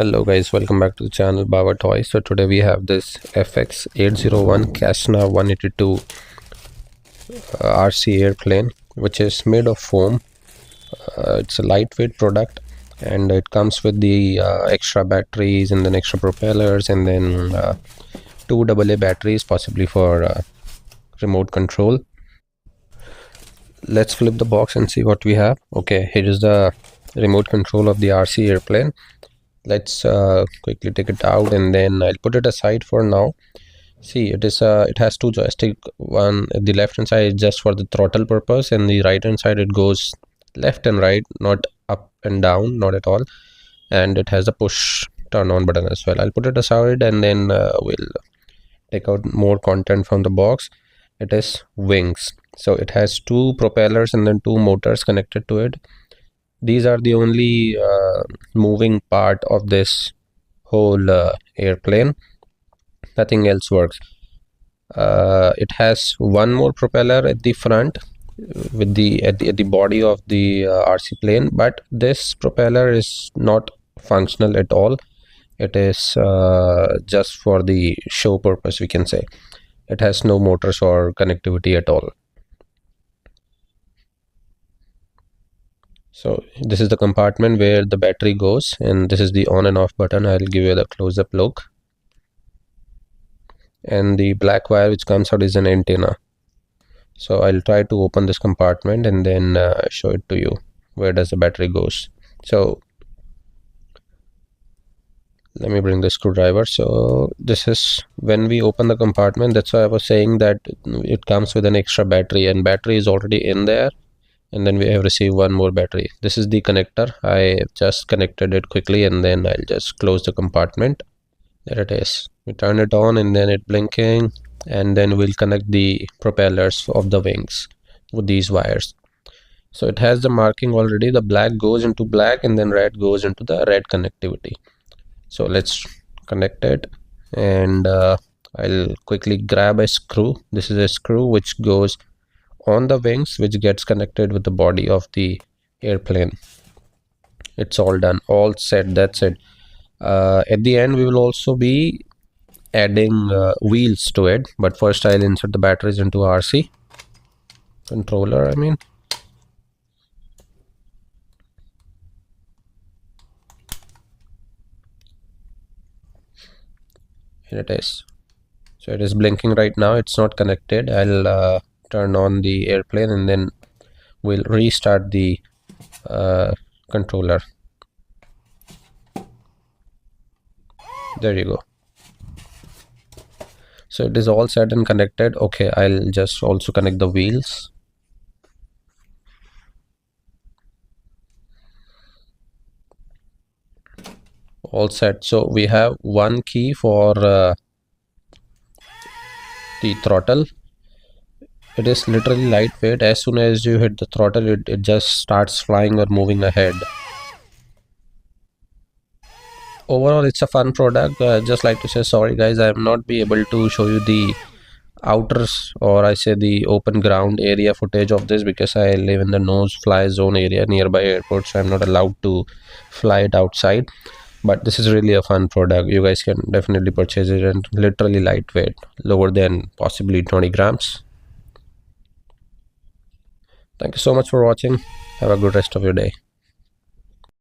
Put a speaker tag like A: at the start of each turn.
A: Hello guys, welcome back to the channel Bawa Toys. So today we have this FX801 Cessna 182 RC airplane, which is made of foam. It's a lightweight product, and it comes with the extra batteries and then extra propellers, and then two AA batteries, possibly for remote control. Let's flip the box and see what we have. Okay, here is the remote control of the RC airplane. Let's quickly take it out, and then I'll put it aside for now. See, it has two joystick. One at the left hand side is just for the throttle purpose, and the right hand side it goes left and right, not up and down, not at all. And it has a push turn on button as well. I'll put it aside, and then we'll take out more content from the box. It is wings. So it has two propellers and then two motors connected to it. These are the only moving part of this whole airplane. Nothing else works. It has one more propeller at the front with at the body of the RC plane, but this propeller is not functional at all. It is just for the show purpose, we can say. It has no motors or connectivity at all. So this is the compartment where the battery goes, and this is the on and off button. I'll give you the close-up look. And the black wire which comes out is an antenna. So I'll try to open this compartment and then show it to you. Where does the battery goes? So let me bring the screwdriver. So this is when we open the compartment. That's why I was saying that it comes with an extra battery, and battery is already in there. And then we have received one more battery. This is the connector. I just connected it quickly, and then I'll just close the compartment. There it is. We turn it on, and then it blinking, and then we'll connect the propellers of the wings with these wires. So it has the marking already. The black goes into black, and then red goes into the red connectivity. So let's connect it, and I'll quickly grab a screw. This is a screw which goes on the wings, which gets connected with the body of the airplane. It's all done, all set. That's it. At the end we will also be adding wheels to it, but first I'll insert the batteries into RC controller. Here it is. So it is blinking right now. It's not connected. I'll turn on the airplane, and then we'll restart the controller. There you go. So it is all set and connected. Okay, I'll just also connect the wheels. All set. So we have one key for the throttle. It is literally lightweight. As soon as you hit the throttle, it just starts flying or moving ahead. Overall, it's a fun product. Just like to say sorry guys, I am not be able to show you the outers, or I say the open ground area footage of this, because I live in the nose fly zone area nearby airport, so I'm not allowed to fly it outside. But this is really a fun product. You guys can definitely purchase it, and literally lightweight, lower than possibly 20 grams. Thank you so much for watching. Have a good rest of your day.